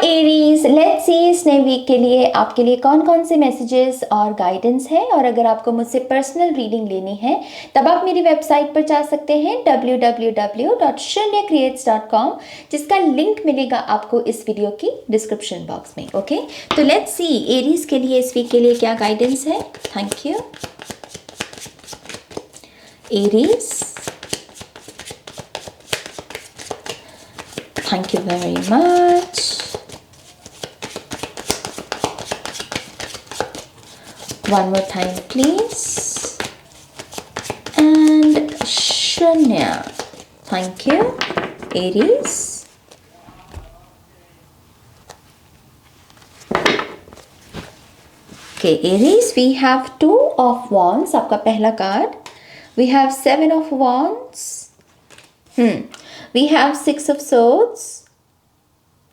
Aries, let's see इस नए week के लिए आपके लिए कौन कौन से मैसेजेस और गाइडेंस है। और अगर आपको मुझसे पर्सनल रीडिंग लेनी है तब आप मेरी वेबसाइट पर जा सकते हैं www.shanyacreates.com, जिसका लिंक मिलेगा आपको इस वीडियो की डिस्क्रिप्शन बॉक्स में। ओके, तो लेट्स सी एरीज के लिए इस वीक के लिए क्या गाइडेंस है। Thank you Aries, thank you very much. One more time please. And Shanya, thank you Aries. Okay Aries, we have 2 of wands, आपका पहला card. We have 7 of wands. We have 6 of swords.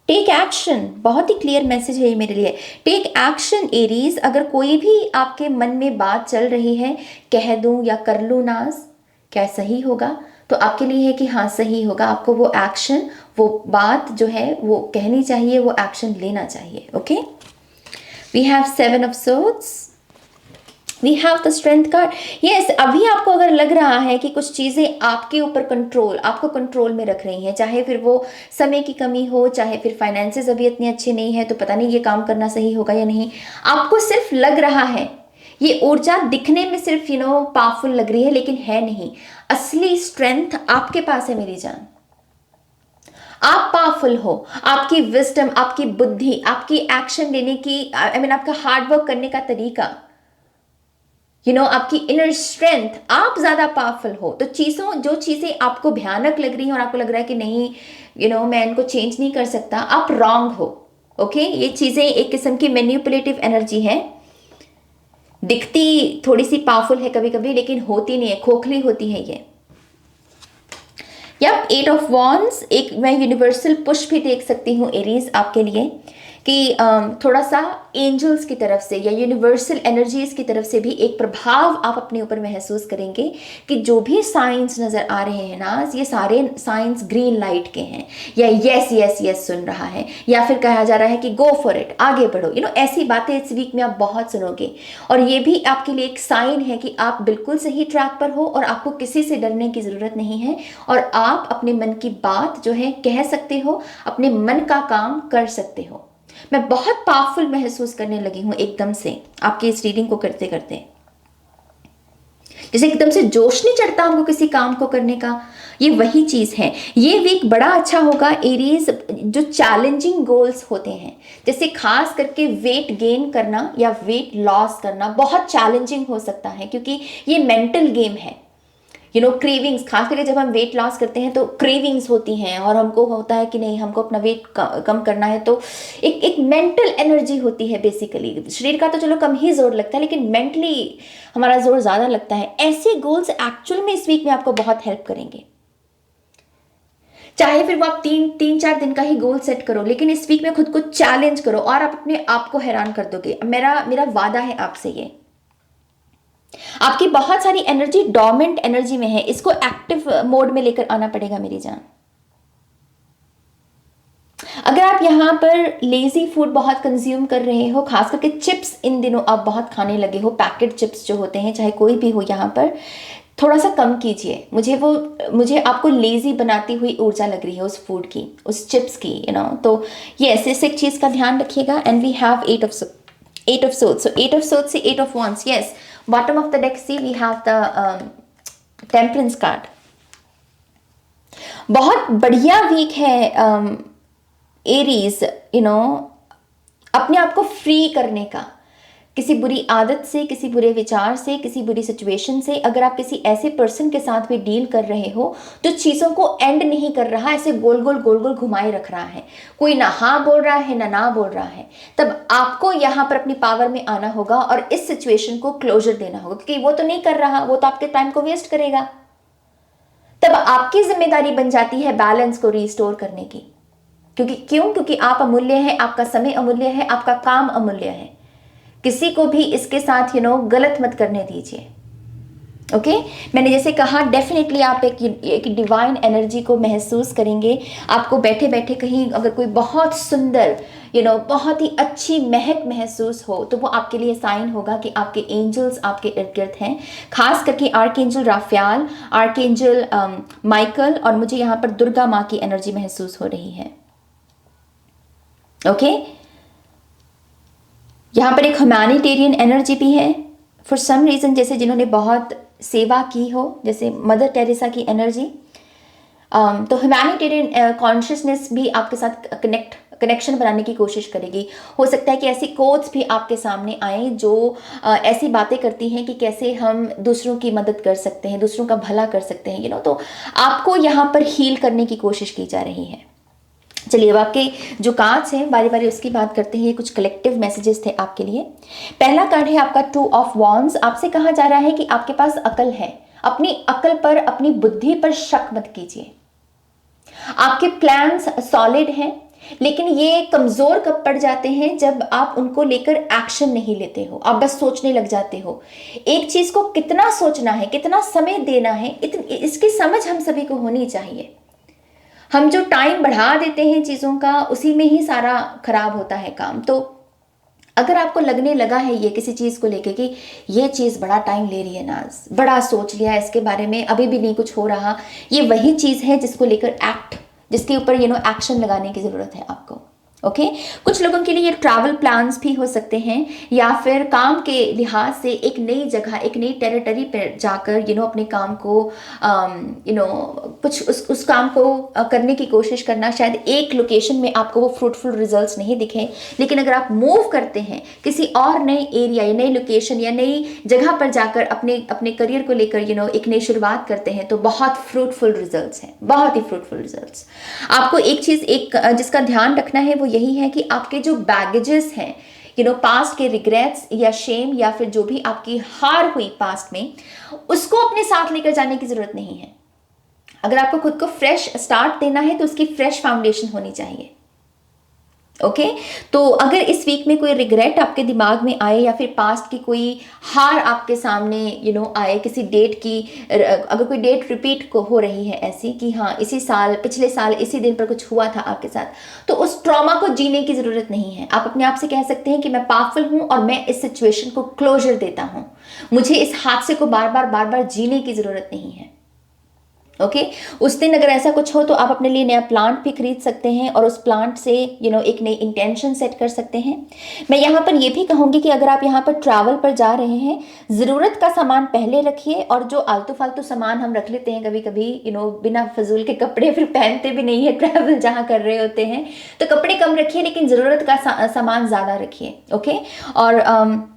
Take action, बहुत ही clear message है ये मेरे लिए। Take action Aries, अगर कोई भी आपके मन में बात चल रही है, कह दूं या कर लूं नाज, क्या सही होगा? तो आपके लिए है कि हाँ सही होगा। आपको वो एक्शन, वो बात जो है वो कहनी चाहिए, वो एक्शन लेना चाहिए। Okay, we have 7 of swords. We have the strength card. Yes, अभी आपको अगर लग रहा है कि कुछ चीज़ें आपके ऊपर कंट्रोल, आपको कंट्रोल में रख रही हैं, चाहे फिर वो समय की कमी हो, चाहे फिर फाइनेंसेस अभी इतने अच्छे नहीं है, तो पता नहीं ये काम करना सही होगा या नहीं, आपको सिर्फ लग रहा है, ये ऊर्जा दिखने में सिर्फ पावरफुल लग रही है, लेकिन है नहीं। असली स्ट्रेंथ आपके पास है मेरी जान। आप पावरफुल हो, आपकी विजडम, आपकी बुद्धि, आपकी एक्शन लेने की आपका हार्डवर्क करने का तरीका, आपकी इनर स्ट्रेंथ, आप ज्यादा पावरफुल हो। तो जो चीजें आपको भयानक लग रही हैं और आपको लग रहा है कि नहीं मैं इनको चेंज नहीं कर सकता, आप रॉन्ग हो। ओके, ये चीजें एक किस्म की मैनिपुलेटिव एनर्जी है, दिखती थोड़ी सी पावरफुल है कभी कभी, लेकिन होती नहीं है, खोखली होती है ये। या 8 ऑफ वॉन्ड्स, एक मैं यूनिवर्सल पुश भी देख सकती हूँ एरीज आपके लिए, कि थोड़ा सा एंजल्स की तरफ से या यूनिवर्सल एनर्जीज की तरफ से भी एक प्रभाव आप अपने ऊपर महसूस करेंगे कि जो भी साइंस नज़र आ रहे हैं ना, ये सारे साइंस ग्रीन लाइट के हैं, या यस यस यस सुन रहा है, या फिर कहा जा रहा है कि गो फॉर इट, आगे बढ़ो। ऐसी बातें इस वीक में आप बहुत सुनोगे, और ये भी आपके लिए एक साइन है कि आप बिल्कुल सही ट्रैक पर हो और आपको किसी से डरने की ज़रूरत नहीं है, और आप अपने मन की बात जो है कह सकते हो, अपने मन का काम कर सकते हो। मैं बहुत पावरफुल महसूस करने लगी हूं एकदम से आपकी इस रीडिंग को करते करते, जैसे एकदम से जोश नहीं चढ़ता हमको किसी काम को करने का, ये वही चीज है। ये वीक बड़ा अच्छा होगा एरीज। जो चैलेंजिंग गोल्स होते हैं, जैसे खास करके वेट गेन करना या वेट लॉस करना, बहुत चैलेंजिंग हो सकता है, क्योंकि ये मेंटल गेम है। क्रेविंग्स, खास करके जब हम वेट लॉस करते हैं तो क्रेविंग्स होती हैं, और हमको होता है कि नहीं, हमको अपना वेट कम करना है, तो एक मेंटल एनर्जी होती है बेसिकली। शरीर का तो चलो कम ही जोर लगता है, लेकिन मेंटली हमारा जोर ज़्यादा लगता है। ऐसे गोल्स एक्चुअल में इस वीक में आपको बहुत हेल्प करेंगे, चाहे फिर वो आप 3-4 दिन का ही गोल सेट करो, लेकिन इस वीक में खुद को चैलेंज करो और आप अपने आप को हैरान कर दोगे। मेरा वादा है आपसे, ये आपकी बहुत सारी एनर्जी डोरमेंट एनर्जी में है, इसको एक्टिव मोड में लेकर आना पड़ेगा मेरी जान। अगर आप यहाँ पर लेजी फूड बहुत कंज्यूम कर रहे हो, खास करके चिप्स इन दिनों आप बहुत खाने लगे हो, पैकेट चिप्स जो होते हैं, चाहे कोई भी हो, यहाँ पर थोड़ा सा कम कीजिए। मुझे आपको लेजी बनाती हुई ऊर्जा लग रही है उस फूड की, उस चिप्स की, तो ये ऐसे एक चीज का ध्यान रखिएगा। And we have 8 of swords, so 8 of swords से 8 of wands, yes, bottom of the deck see we have the temperance card। बहुत बढ़िया वीक है एरीज, अपने आप को फ्री करने का, किसी बुरी आदत से, किसी बुरे विचार से, किसी बुरी सिचुएशन से। अगर आप किसी ऐसे पर्सन के साथ भी डील कर रहे हो जो चीज़ों को एंड नहीं कर रहा, ऐसे गोल गोल घुमाए रख रहा है, कोई ना हाँ बोल रहा है ना बोल रहा है, तब आपको यहाँ पर अपनी पावर में आना होगा और इस सिचुएशन को क्लोजर देना होगा, क्योंकि वो तो नहीं कर रहा, वो तो आपके टाइम को वेस्ट करेगा। तब आपकी जिम्मेदारी बन जाती है बैलेंस को रिस्टोर करने की। क्योंकि आप अमूल्य हैं, आपका समय अमूल्य है, आपका काम अमूल्य है। किसी को भी इसके साथ गलत मत करने दीजिए। ओके मैंने जैसे कहा डेफिनेटली आप एक डिवाइन एनर्जी को महसूस करेंगे। आपको बैठे बैठे कहीं अगर कोई बहुत सुंदर बहुत ही अच्छी महक महसूस हो तो वो आपके लिए साइन होगा कि आपके एंजल्स आपके इर्द गिर्द हैं। खास करके आर्कएंजल राफेल, आर्कएंजल माइकल, और मुझे यहाँ पर दुर्गा माँ की एनर्जी महसूस हो रही है। ओके यहाँ पर एक ह्यूमैनिटेरियन एनर्जी भी है फॉर सम रीज़न, जैसे जिन्होंने बहुत सेवा की हो, जैसे मदर टेरेसा की एनर्जी। तो ह्यूमैनिटेरियन कॉन्शियसनेस भी आपके साथ कनेक्शन बनाने की कोशिश करेगी। हो सकता है कि ऐसी कोट्स भी आपके सामने आए जो ऐसी बातें करती हैं कि कैसे हम दूसरों की मदद कर सकते हैं, दूसरों का भला कर सकते हैं, तो आपको यहाँ पर हील करने की कोशिश की जा रही है। चलिए अब आपके जो कार्ड्स हैं बारी बारी उसकी बात करते हैं। ये कुछ कलेक्टिव मैसेजेस थे आपके लिए। पहला कार्ड है आपका 2 ऑफ वॉन्ड्स। आपसे कहा जा रहा है कि आपके पास अकल है, अपनी अकल पर, अपनी बुद्धि पर शक मत कीजिए। आपके प्लान्स सॉलिड हैं, लेकिन ये कमजोर कब पड़ जाते हैं जब आप उनको लेकर एक्शन नहीं लेते हो, आप बस सोचने लग जाते हो। एक चीज को कितना सोचना है, कितना समय देना है, इसकी समझ हम सभी को होनी चाहिए। हम जो टाइम बढ़ा देते हैं चीज़ों का, उसी में ही सारा खराब होता है काम। तो अगर आपको लगने लगा है ये किसी चीज़ को लेके कि ये चीज़ बड़ा टाइम ले रही है नाज, बड़ा सोच लिया इसके बारे में, अभी भी नहीं कुछ हो रहा, ये वही चीज़ है जिसको लेकर जिसके ऊपर एक्शन लगाने की ज़रूरत है आपको। ओके कुछ लोगों के लिए ये ट्रैवल प्लान्स भी हो सकते हैं, या फिर काम के लिहाज से एक नई जगह, एक नई टेरिटरी पर जाकर अपने काम को कुछ उस काम को करने की कोशिश करना। शायद एक लोकेशन में आपको वो फ्रूटफुल रिजल्ट्स नहीं दिखे, लेकिन अगर आप मूव करते हैं किसी और नए एरिया या नई लोकेशन या नई जगह पर जाकर अपने करियर को लेकर एक नई शुरुआत करते हैं तो बहुत फ्रूटफुल रिजल्ट्स हैं, बहुत ही फ्रूटफुल रिजल्ट्स। आपको एक चीज़ जिसका ध्यान रखना है वो यही है कि आपके जो बैगेजेस हैं पास्ट के रिग्रेट्स या शेम या फिर जो भी आपकी हार हुई पास्ट में, उसको अपने साथ लेकर जाने की जरूरत नहीं है। अगर आपको खुद को फ्रेश स्टार्ट देना है तो उसकी फ्रेश फाउंडेशन होनी चाहिए। ओके तो अगर इस वीक में कोई रिग्रेट आपके दिमाग में आए या फिर पास्ट की कोई हार आपके सामने आए, किसी डेट की, अगर कोई डेट रिपीट को हो रही है ऐसी कि हाँ इसी साल, पिछले साल इसी दिन पर कुछ हुआ था आपके साथ, तो उस ट्रॉमा को जीने की ज़रूरत नहीं है। आप अपने आप से कह सकते हैं कि मैं पावरफुल हूँ और मैं इस सिचुएशन को क्लोजर देता हूँ, मुझे इस हादसे को बार बार जीने की ज़रूरत नहीं है। ओके उस दिन अगर ऐसा कुछ हो तो आप अपने लिए नया प्लांट भी खरीद सकते हैं और उस प्लांट से एक नई इंटेंशन सेट कर सकते हैं। मैं यहाँ पर ये भी कहूँगी कि अगर आप यहाँ पर ट्रैवल पर जा रहे हैं, ज़रूरत का सामान पहले रखिए, और जो आलतू फालतू सामान हम रख लेते हैं कभी कभी बिना फजूल के कपड़े फिर पहनते भी नहीं है ट्रैवल जहाँ कर रहे होते हैं, तो कपड़े कम रखिए लेकिन ज़रूरत का सामान ज़्यादा रखिए। ओके और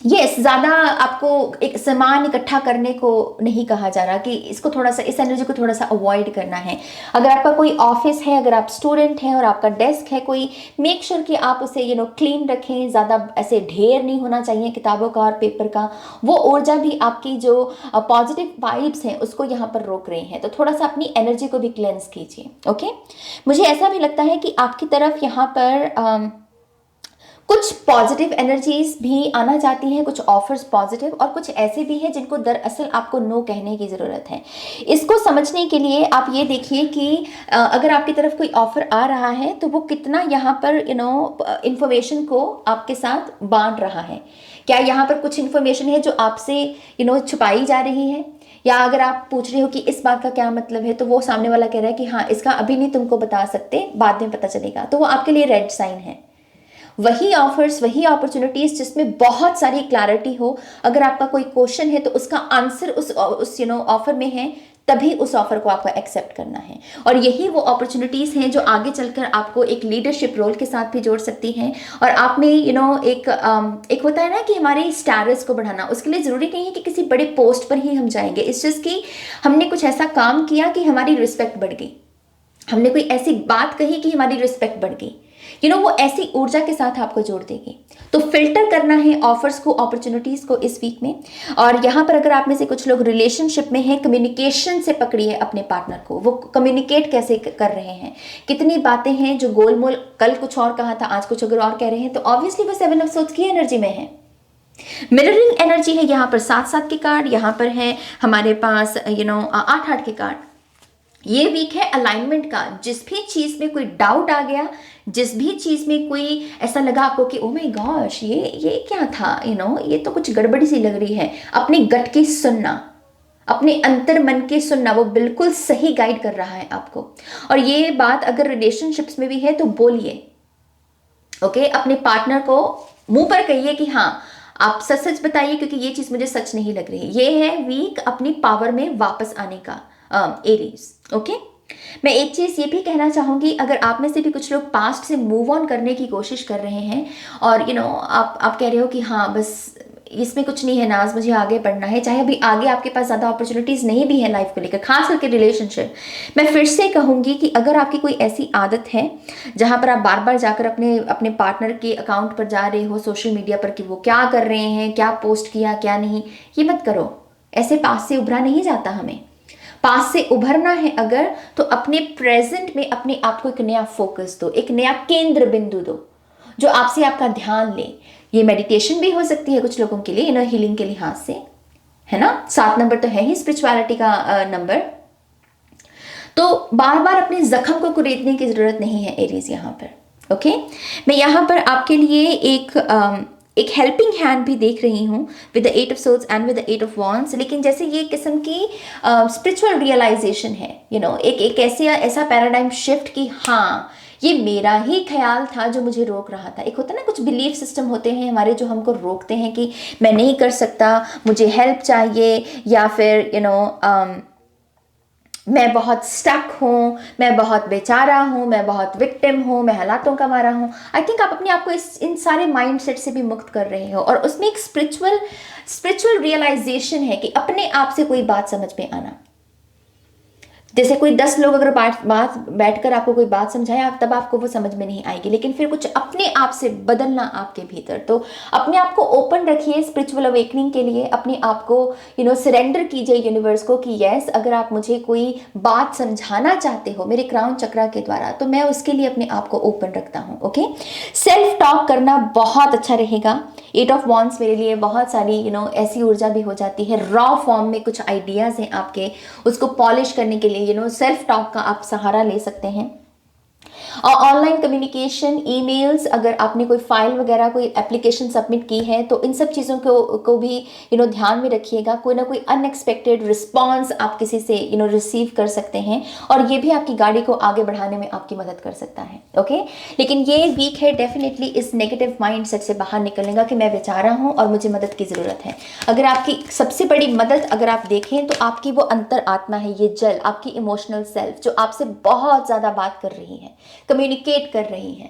यस ज़्यादा आपको एक सामान इकट्ठा करने को नहीं कहा जा रहा, कि इसको थोड़ा सा, इस एनर्जी को थोड़ा सा अवॉइड करना है। अगर आपका कोई ऑफिस है, अगर आप स्टूडेंट हैं और आपका डेस्क है कोई, मेक श्योर कि आप उसे क्लीन रखें। ज़्यादा ऐसे ढेर नहीं होना चाहिए किताबों का और पेपर का, वो ऊर्जा भी आपकी जो पॉजिटिव वाइब्स हैं उसको यहाँ पर रोक रही हैं, तो थोड़ा सा अपनी एनर्जी को भी क्लेंस कीजिए। ओके मुझे ऐसा भी लगता है कि आपकी तरफ यहाँ पर कुछ पॉजिटिव एनर्जीज भी आना चाहती हैं, कुछ ऑफर्स पॉजिटिव, और कुछ ऐसे भी हैं जिनको दरअसल आपको नो कहने की ज़रूरत है। इसको समझने के लिए आप ये देखिए कि अगर आपकी तरफ कोई ऑफर आ रहा है तो वो कितना यहाँ पर इंफॉर्मेशन को आपके साथ बांट रहा है। क्या यहाँ पर कुछ इन्फॉर्मेशन है जो आपसे छुपाई जा रही है, या अगर आप पूछ रहे हो कि इस बात का क्या मतलब है, तो वो सामने वाला कह रहा है कि हाँ इसका अभी नहीं तुमको बता सकते, बाद में पता चलेगा, तो वो आपके लिए रेड साइन है। वही ऑफर्स, वही अपॉर्चुनिटीज जिसमें बहुत सारी क्लैरिटी हो, अगर आपका कोई क्वेश्चन है तो उसका आंसर उस ऑफर में है, तभी उस ऑफर को आपको एक्सेप्ट करना है। और यही वो अपॉर्चुनिटीज हैं जो आगे चलकर आपको एक लीडरशिप रोल के साथ भी जोड़ सकती हैं, और आप में एक होता है ना कि हमारे स्टेटस को बढ़ाना, उसके लिए ज़रूरी नहीं है कि किसी बड़े पोस्ट पर ही हम जाएंगे। इट्स जस्ट कि हमने कुछ ऐसा काम किया कि हमारी रिस्पेक्ट बढ़ गई, हमने कोई ऐसी बात कही कि हमारी रिस्पेक्ट बढ़ गई, वो ऐसी ऊर्जा के साथ आपको जोड़ देगी। तो फिल्टर करना है ऑफर्स को, अपॉर्चुनिटीज को इस वीक में। और यहाँ पर अगर आप में से कुछ लोग रिलेशनशिप में हैं, कम्युनिकेशन से पकड़िए अपने पार्टनर को, वो कम्युनिकेट कैसे कर रहे हैं, कितनी बातें हैं जो गोलमोल, कल कुछ और कहा था आज कुछ अगर और कह रहे हैं, तो ऑब्वियसली वो 7 ऑफ सोर्ड्स की एनर्जी में है। मिररिंग एनर्जी है यहाँ पर 7-7 के कार्ड, यहाँ पर है हमारे पास 8-8 के कार्ड। ये वीक है अलाइनमेंट का। जिस भी चीज में कोई डाउट आ गया, जिस भी चीज में कोई ऐसा लगा आपको कि ओ माय गॉश ये क्या था, ये तो कुछ गड़बड़ी सी लग रही है, अपने गट की सुनना, अपने अंतर मन के सुनना, वो बिल्कुल सही गाइड कर रहा है आपको। और ये बात अगर रिलेशनशिप्स में भी है तो बोलिए, ओके, अपने पार्टनर को मुंह पर कहिए कि हाँ आप सच सच बताइए, क्योंकि ये चीज मुझे सच नहीं लग रही। ये है वीक अपनी पावर में वापस आने का, एरीज। ओके, मैं एक चीज ये भी कहना चाहूंगी, अगर आप में से भी कुछ लोग पास्ट से मूव ऑन करने की कोशिश कर रहे हैं और आप कह रहे हो कि हाँ बस इसमें कुछ नहीं है नाज, मुझे आगे बढ़ना है, चाहे अभी आगे आपके पास ज़्यादा अपॉर्चुनिटीज़ नहीं भी है लाइफ को लेकर, खास करके रिलेशनशिप, मैं फिर से कहूँगी कि अगर आपकी कोई ऐसी आदत है जहाँ पर आप बार बार जाकर अपने अपने पार्टनर के अकाउंट पर जा रहे हो सोशल मीडिया पर कि वो क्या कर रहे हैं, क्या पोस्ट किया क्या नहीं, ये मत करो। ऐसे पास से उभरा नहीं जाता। हमें पास से उभरना है अगर, तो अपने प्रेजेंट में अपने आप को एक नया फोकस दो, एक नया केंद्र बिंदु दो जो आपसे आपका ध्यान ले। ये मेडिटेशन भी हो सकती है कुछ लोगों के लिए, इनर हीलिंग के लिहाज से, है ना। 7 नंबर तो है ही स्पिरिचुअलिटी का नंबर। तो बार बार अपने जख्म को कुरेदने की जरूरत नहीं है एरीज यहाँ पर। ओके, मैं यहाँ पर आपके लिए एक हेल्पिंग हैंड भी देख रही हूँ with the 8 of swords and with the 8 of wands. लेकिन जैसे ये किस्म की स्पिरिचुअल रियलाइजेशन है, एक ऐसा पैराडाइम शिफ्ट कि हाँ ये मेरा ही ख्याल था जो मुझे रोक रहा था। एक होता है ना, कुछ बिलीफ सिस्टम होते हैं हमारे जो हमको रोकते हैं कि मैं नहीं कर सकता, मुझे हेल्प चाहिए, या फिर मैं बहुत स्टक हूँ, मैं बहुत बेचारा हूँ, मैं बहुत विक्टिम हूँ, मैं हालातों का मारा हूँ। आई थिंक आप अपने आप को इन सारे माइंडसेट से भी मुक्त कर रहे हो, और उसमें एक स्पिरिचुअल रियलाइजेशन है कि अपने आप से कोई बात समझ में आना। जैसे कोई 10 लोग अगर बैठकर आपको कोई बात समझाए, तब आपको वो समझ में नहीं आएगी, लेकिन फिर कुछ अपने आप से बदलना आपके भीतर। तो अपने आप को ओपन रखिए स्पिरिचुअल अवेकनिंग के लिए, अपने आप को सरेंडर कीजिए यूनिवर्स को कि यस, अगर आप मुझे कोई बात समझाना चाहते हो मेरे क्राउन चक्रा के द्वारा, तो मैं उसके लिए अपने आप को ओपन रखता हूँ। ओके, सेल्फ टॉक करना बहुत अच्छा रहेगा। 8 ऑफ वॉन्ड्स मेरे लिए बहुत सारी ऐसी ऊर्जा भी हो जाती है, रॉ फॉर्म में कुछ आइडियाज हैं आपके, उसको पॉलिश करने के लिए सेल्फ टॉक का आप सहारा ले सकते हैं। और ऑनलाइन कम्युनिकेशन, ईमेल्स, अगर आपने कोई फाइल वगैरह कोई एप्लीकेशन सबमिट की है तो इन सब चीज़ों को भी ध्यान में रखिएगा। कोई ना कोई अनएक्सपेक्टेड रिस्पॉन्स आप किसी से रिसीव कर सकते हैं, और ये भी आपकी गाड़ी को आगे बढ़ाने में आपकी मदद कर सकता है। ओके, लेकिन ये वीक है डेफिनेटली इस नेगेटिव माइंडसेट से बाहर निकलने का कि मैं बेचारा हूँ और मुझे मदद की ज़रूरत है। अगर आपकी सबसे बड़ी मदद अगर आप देखें तो आपकी वो अंतर आत्मा है, ये जल, आपकी इमोशनल सेल्फ जो आपसे बहुत ज़्यादा बात कर रही है, कम्युनिकेट कर रही है,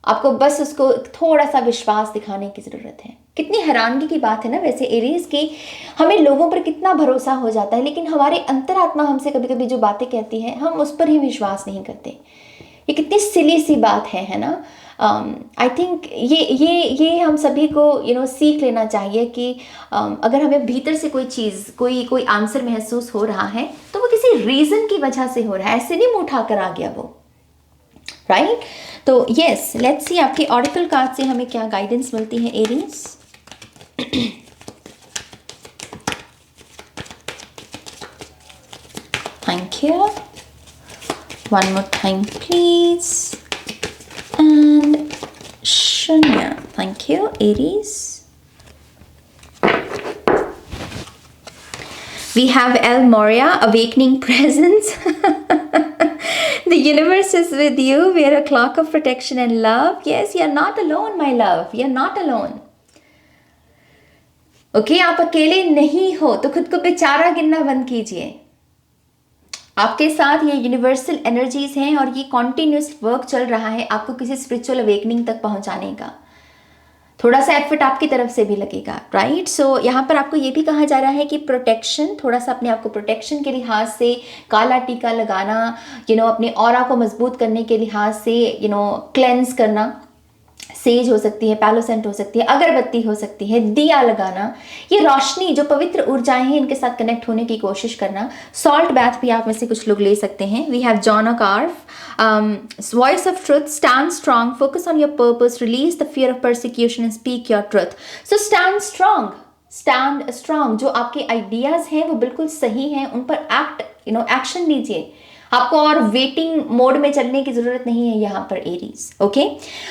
आपको बस उसको थोड़ा सा विश्वास दिखाने की ज़रूरत है। कितनी हैरानगी की बात है ना वैसे एरीज की, हमें लोगों पर कितना भरोसा हो जाता है, लेकिन हमारे अंतरात्मा हमसे कभी कभी जो बातें कहती है हम उस पर ही विश्वास नहीं करते। ये कितनी सिली सी बात है ना। आई थिंक ये हम सभी को सीख लेना चाहिए कि अगर हमें भीतर से कोई चीज़ कोई आंसर महसूस हो रहा है तो वो किसी रीज़न की वजह से हो रहा है, ऐसे नहीं मुँह उठाकर आ गया वो, राइट। तो यस, लेट्स सी आपके ऑरेकल कार्ड से हमें क्या गाइडेंस मिलती है Aries. Thank you, one more time please, and शून्य। Thank you Aries. We have El Moria, awakening presence. The universe is with you. We are a clock of protection and love. Yes, you are not alone, my love. You are not alone. Okay, आप अकेले नहीं हो, तो खुद को बेचारा गिनना बंद कीजिए। आपके साथ ये यूनिवर्सल एनर्जीज हैं और ये कॉन्टिन्यूस वर्क चल रहा है आपको किसी स्पिरिचुअल अवेकनिंग तक पहुंचाने का। थोड़ा सा एफर्ट आपकी तरफ से भी लगेगा, राइट। सो यहाँ पर आपको ये भी कहा जा रहा है कि प्रोटेक्शन, थोड़ा सा अपने आप को प्रोटेक्शन के लिहाज से काला टीका लगाना, अपने ऑरा को मजबूत करने के लिहाज से क्लेंस करना, सेज हो सकती है, पैलोसेंट हो सकती है, अगरबत्ती हो सकती है, दिया लगाना, ये रोशनी जो पवित्र ऊर्जाएं हैं इनके साथ कनेक्ट होने की कोशिश करना। सॉल्ट बैथ भी आप में से कुछ लोग ले सकते हैं। We have John Karf, voice of truth, stand strong, focus on your purpose, release the fear of persecution and speak your truth. So stand strong, stand strong, जो आपके आइडियाज हैं वो बिल्कुल सही हैं, उन पर एक्शन लीजिए। आपको और वेटिंग मोड में चलने की जरूरत नहीं है यहाँ पर एरीज। ओके,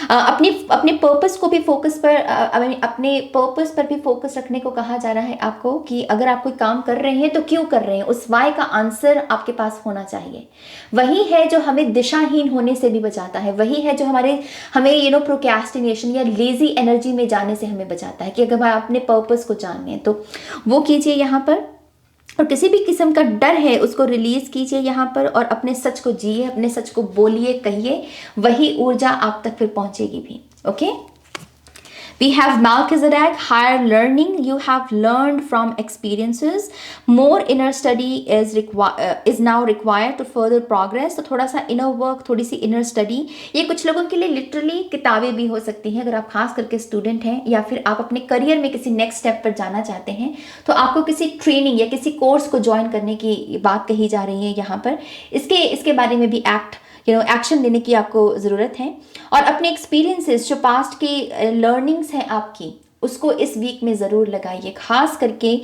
अपने अपने पर्पस को भी फोकस पर अपने पर्पस पर भी फोकस रखने को कहा जा रहा है आपको, कि अगर आप कोई काम कर रहे हैं तो क्यों कर रहे हैं, उस वाई का आंसर आपके पास होना चाहिए। वही है जो हमें दिशाहीन होने से भी बचाता है, वही है जो हमें प्रोक्रेस्टिनेशन या लेजी एनर्जी में जाने से हमें बचाता है। कि अगर आप अपने पर्पस को जान लें तो वो कीजिए यहाँ पर, और किसी भी किस्म का डर है उसको रिलीज कीजिए यहाँ पर, और अपने सच को जिए, अपने सच को बोलिए, कहिए, वही ऊर्जा आप तक फिर पहुंचेगी भी। Okay, we have Melchizedek, higher learning, you have learned from experiences, more inner study is now required to further progress। तो थोड़ा सा inner work, थोड़ी सी inner study, ये कुछ लोगों के लिए लिटरली किताबें भी हो सकती हैं। अगर आप खास करके स्टूडेंट हैं या फिर आप अपने करियर में किसी नेक्स्ट स्टेप पर जाना चाहते हैं तो आपको किसी ट्रेनिंग या किसी कोर्स को ज्वाइन करने की बात कही जा रही है यहाँ पर। इसके बारे में भी एक्शन लेने की आपको ज़रूरत है। और अपने एक्सपीरियंसेस, जो पास्ट की लर्निंग्स हैं आपकी, उसको इस वीक में ज़रूर लगाइए। खास करके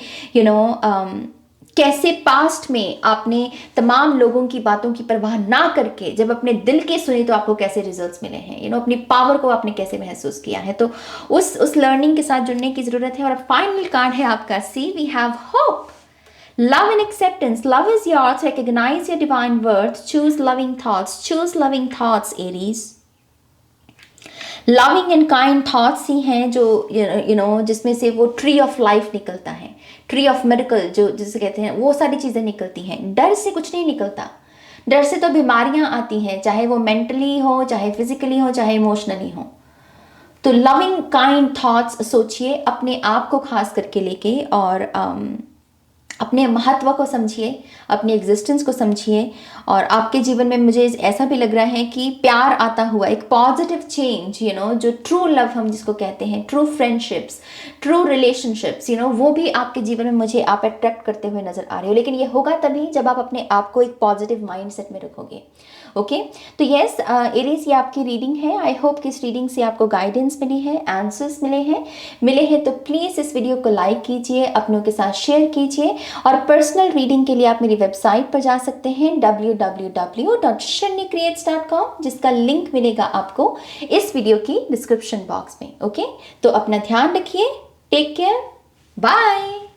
कैसे पास्ट में आपने तमाम लोगों की बातों की परवाह ना करके जब अपने दिल के सुने तो आपको कैसे रिजल्ट्स मिले हैं, अपनी पावर को आपने कैसे महसूस किया है, तो उस लर्निंग के साथ जुड़ने की ज़रूरत है। और फाइनल कार्ड है आपका see, we have hope, love and acceptance, love is yours, recognize your divine worth, choose loving thoughts Aries। Loving and kind thoughts ही हैं जो जिसमें से वो ट्री ऑफ लाइफ निकलता है, ट्री ऑफ मिरेकल जो जिसे कहते हैं, वो सारी चीज़ें निकलती हैं। डर से कुछ नहीं निकलता, डर से तो बीमारियां आती हैं, चाहे वो मेंटली हो, चाहे फिजिकली हो, चाहे इमोशनली हो। तो लविंग काइंड थॉट्स सोचिए अपने आप को खास करके लेके, और अपने महत्व को समझिए, अपनी एग्जिस्टेंस को समझिए। और आपके जीवन में मुझे ऐसा भी लग रहा है कि प्यार आता हुआ, एक पॉजिटिव चेंज, जो ट्रू लव हम जिसको कहते हैं, ट्रू फ्रेंडशिप्स, ट्रू रिलेशनशिप्स, वो भी आपके जीवन में मुझे आप अट्रैक्ट करते हुए नजर आ रहे हो। लेकिन ये होगा तभी जब आप अपने आप को एक पॉजिटिव माइंडसेट में रखोगे। ओके, तो यस एरीज, ये आपकी रीडिंग है। आई होप कि इस रीडिंग से आपको गाइडेंस मिली है, आंसर्स मिले हैं तो प्लीज़ इस वीडियो को लाइक कीजिए, अपनों के साथ शेयर कीजिए। और पर्सनल रीडिंग के लिए आप मेरी वेबसाइट पर जा सकते हैं www.sharnicreates.com, जिसका लिंक मिलेगा आपको इस वीडियो की डिस्क्रिप्शन बॉक्स में। ओके, तो अपना ध्यान रखिए, टेक केयर, बाय।